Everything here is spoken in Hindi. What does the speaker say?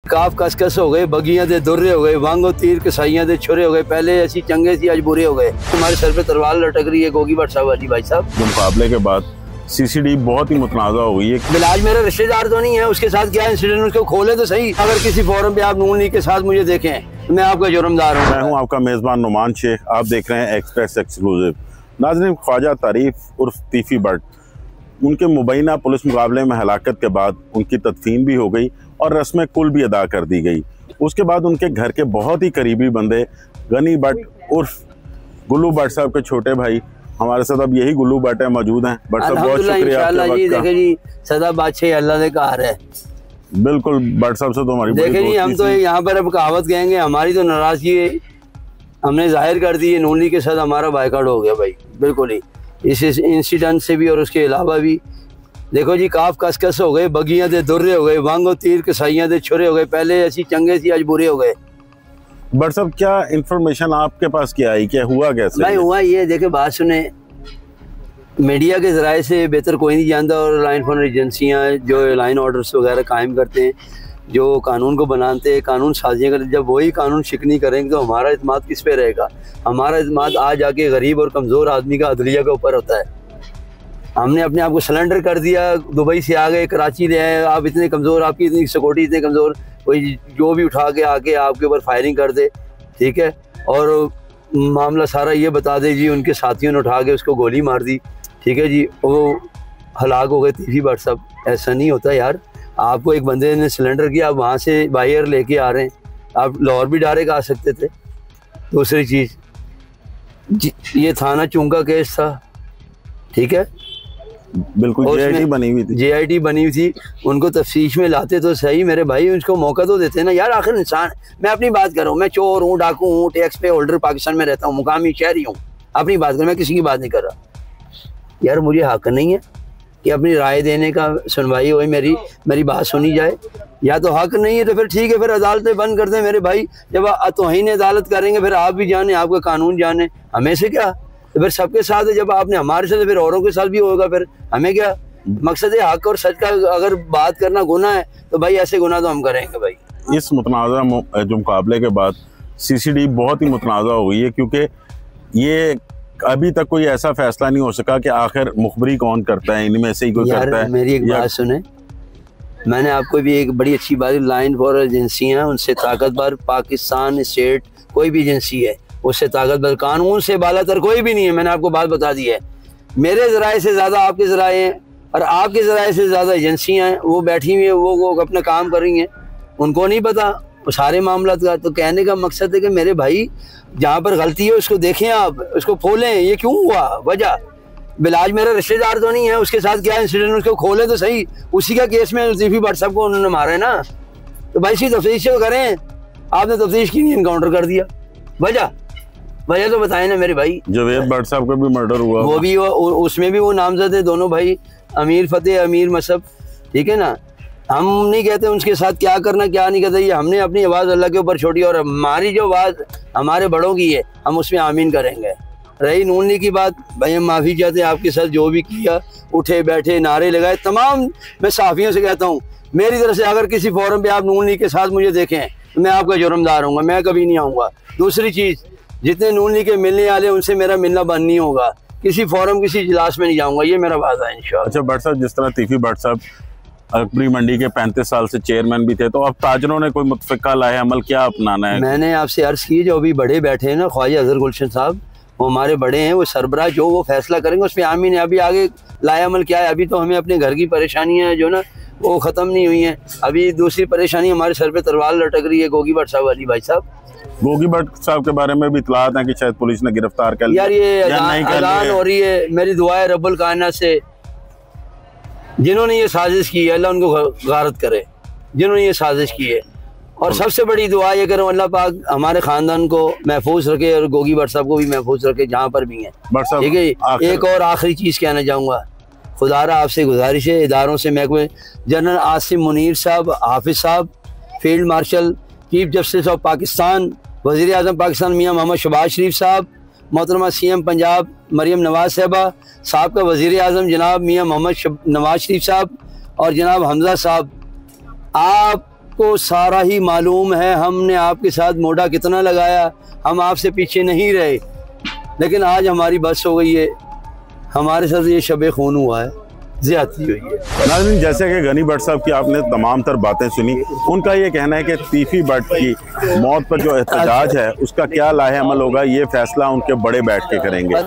काफ कसकस हो गए, बगियां दे दुर्रे हो गए, वांगो तीर कसाइयां दे छुरे हो गए। पहले ऐसी चंगे सी, आज बुरे हो गए। हमारे सर पे तलवार लटक रही है गोगी भट्ट साहब वाली। भाई साहब, मुकाबले के बाद सीसीडी बहुत ही मुतनाज़ा हो गई है। बिलाज मेरा रिश्तेदार तो नहीं है, उसके साथ क्या इंसिडेंट, उसको खोले तो सही। अगर किसी फोरम पे आप नून लीग के साथ मुझे देखें तो मैं आपका जुर्मदार हूँ। मैं हूँ आपका मेज़बान नुमान शेख, आप देख रहे हैं एक्सप्रेस एक्सक्लूसिव। नाज़रीन, ख्वाजा तारीफ उर्फ तीफी भट्ट, उनके मुबैना पुलिस मुकाबले में हलाकत के बाद उनकी तदफीन भी हो गई और रस्म कुल भी अदा कर दी गई। उसके बाद उनके घर के बहुत ही करीबी बंदे गनी भट्ट उर्फ गुल्लू भट्ट साहब के छोटे भाई हमारे साथ अब यही गुल्लू भट्ट मौजूद हैं। भट्ट साहब, बहुत शुक्रिया आपके वक्त का। देखे जी, सदा बादशाह अल्लाह ने कार है। बिल्कुल, भट्ट साहब से तो हमारी देखे जी, हम तो यहाँ पर अब कहावत कहेंगे, हमारी तो नाराजगी हमने जाहिर कर दी है। नून लीग के साथ हमारा बायकॉट हो गया भाई, बिल्कुल ही इस इंसिडेंट से भी और उसके अलावा भी। देखो जी, काफ कसकस हो गए, बगियां दे दुर्रे हो गए, वांगो तीर कसाइयां दे छुरे हो गए। पहले ऐसी चंगे सी, आज बुरे हो गए। भट्ट साहब, क्या इंफॉर्मेशन आपके पास क्या आई, क्या हुआ कैसे? भाई हुआ ये, देखे बात सुने, मीडिया के ज़राए से बेहतर कोई नहीं जानता। और लाइन फॉर एजेंसियाँ जो लाइन ऑर्डर्स वगैरह कायम करते हैं, जो कानून को बनाते हैं, कानून साजियाँ करते, जब वही कानून शिकनी करेंगे तो हमारा इत्मीद किस पे रहेगा? हमारा इत्मीद आज आके गरीब और कमज़ोर आदमी का अदलिया के ऊपर होता है। हमने अपने आप को सरेंडर कर दिया, दुबई से आ गए, कराची ले आए, आप इतने कमज़ोर, आपकी इतनी सिक्योरिटी इतने कमज़ोर, कोई जो भी उठा के आके आपके ऊपर फायरिंग कर दे, ठीक है। और मामला सारा ये बता दे जी, उनके साथियों ने उठा के उसको गोली मार दी, ठीक है जी, वो हलाक हो गए। तीफी भट्ट साहब, ऐसा नहीं होता यार। आपको एक बंदे ने सिलेंडर किया, आप वहाँ से बाहर लेके आ रहे हैं, आप लाहौर भी डायरेक्ट आ सकते थे। दूसरी चीज़, ये थाना चुंगा केस था, ठीक है, बिल्कुल JIT बनी हुई थी। JIT बनी हुई थी, उनको तफ्तीश में लाते तो सही मेरे भाई, उसको मौका तो देते ना यार। आखिर इंसान, मैं अपनी बात कर रहा हूँ, मैं चोर हूँ, डाकू हूँ, टैक्स पे होल्डर पाकिस्तान में रहता हूँ, मुकामी शहरी हूँ, अपनी बात कर, मैं किसी की बात नहीं कर रहा यार। मुझे हक नहीं है कि अपनी राय देने का, सुनवाई हो, मेरी बात सुनी जाए, या तो हक नहीं है तो फिर ठीक है, फिर अदालतें बंद कर दें मेरे भाई। जब तौहीन अदालत करेंगे फिर आप भी जाने, आपका कानून जाने, हमें से क्या? तो फिर सबके साथ है, जब आपने हमारे साथ, फिर औरों के साथ भी होगा, फिर हमें क्या? मकसद है हक और सच का अगर बात करना गुनाह है तो भाई ऐसे गुनाह तो हम करेंगे भाई। इस मुतनाज़ा जो मुकाबले के बाद CCD बहुत ही मुतनाज़ा हो गई है, क्योंकि ये अभी तक कोई ऐसा फैसला नहीं हो सका कि आखिर मुखबरी कौन करता है, इनमें से ही कोई करता है। मेरी एक बात सुने, मैंने आपको भी एक बड़ी अच्छी बात, लाइन फॉर एजेंसियाँ उनसे ताकतवर, पाकिस्तान स्टेट कोई भी एजेंसी है उससे ताकतवर, कानून से बालातर कोई भी नहीं है। मैंने आपको बात बता दी है। मेरे ज़राए से ज़्यादा आपके ज़राए हैं, और आपके ज़राए से ज़्यादा एजेंसियाँ हैं, वो बैठी हुई हैं, वो अपना काम कर रही हैं, उनको नहीं पता वो सारे मामला का। तो कहने का मकसद है कि मेरे भाई, जहाँ पर गलती है उसको देखें, आप उसको खोलें, ये क्यों हुआ, वजह। बिलाज मेरा रिश्तेदार तो नहीं है, उसके साथ क्या इंसिडेंट, उसको खोले तो सही। उसी का केस में तीफी भट्ट साहब को उन्होंने मारा है ना, तो भाई इसकी तफ्तीश तो करें। आपने तफ्तीश की नहीं, इनकाउंटर कर दिया, वजह तो बताए ना मेरे भाई। जवेद भट्ट साहब का भी मर्डर हुआ, वो भी उसमें भी वो नामजद है, दोनों भाई, अमीर फतेह, अमीर मसब, ठीक है ना। हम नहीं कहते उनके साथ क्या करना क्या नहीं कहते, ये हमने अपनी आवाज़ अल्लाह के ऊपर छोड़ी, और हमारी जो आवाज़ हमारे बड़ों की है, हम उसमें आमीन करेंगे। रही नून लीग की बात, भाई हम माफ़ी चाहते हैं आपके साथ जो भी किया, उठे बैठे नारे लगाए, तमाम मैं साफ़ियों से कहता हूँ, मेरी तरफ से अगर किसी फोरम पे आप नून लीग के साथ मुझे देखें तो मैं आपका जुर्मदार हूँगा, मैं कभी नहीं आऊँगा। दूसरी चीज़, जितने नून लीग के मिलने वाले उनसे मेरा मिलना बंद नहीं होगा, किसी फोरम किसी इजलास में नहीं जाऊँगा, ये मेरा वादा है इंशाअल्लाह। अच्छा भट्ट साहब, जिस तरह तीफी भट्ट साहब अकबरी मंडी के 35 साल से चेयरमैन भी थे, तो अब ताजरों ने कोई मुतफ़िका लाए अमल क्या अपनाना है? मैंने आपसे अर्ज़ की, जो अभी बड़े बैठे हैं ना, ख्वाजा अज़हर गुलशन साहब, वो हमारे बड़े हैं, वो सरबराह जो वो फैसला करेंगे उस पर आमीन है। अभी आगे लाए अमल क्या है? अभी तो हमें अपने घर की परेशानियाँ जो ना वो ख़त्म नहीं हुई हैं। अभी दूसरी परेशानी हमारे सर पे तलवार लटक रही है गोगी भट्ट साहब वाली। भाई साहब, गोगी भट्ट साहब के बारे में भी इत्तलात है कि शायद पुलिस ने गिरफ्तार कर लिया। यार ये अजान हो रही है, मेरी दुआ है रब्बुल कायनात से, जिन्होंने ये साजिश की है अल्लाह उनको गारत करे, जिन्होंने ये साजिश की है। और सबसे बड़ी दुआ ये करूँ, अल्लाह पाक हमारे ख़ानदान को महफूज रखे और गोगी भट्ट साहब को भी महफूज रखे जहाँ पर भी हैं, ठीक है। एक और आखिरी चीज़ कहना चाहूँगा, खुदारा आपसे गुजारिश है, इदारों से महकमे, जनरल आसिम मुनीर साहब, हाफिज़ साहब, field marshal, chief justice of Pakistan, वज़ीर आज़म पाकिस्तान मियाँ मोहम्मद शहबाज शरीफ साहब, मोहतरमा CM पंजाब मरियम नवाज साहबा, साबका वज़ीर आज़म जनाब मियाँ मोहम्मद नवाज शरीफ साहब, और जनाब हमज़ा साहब, आप आपको सारा ही मालूम है, हमने आपके साथ मोड़ा कितना लगाया, हम आपसे पीछे नहीं रहे, लेकिन आज हमारी बस हो गई है, हमारे साथ ये शब खून हुआ है, ज्यादती हुई है। नाज़रीन, जैसे कि गनी भट्ट साहब की आपने तमाम तर बातें सुनी, उनका ये कहना है कि तीफी भट्ट की मौत पर जो एहतजाज है उसका क्या लाहे अमल होगा, ये फैसला उनके बड़े बैठ के करेंगे।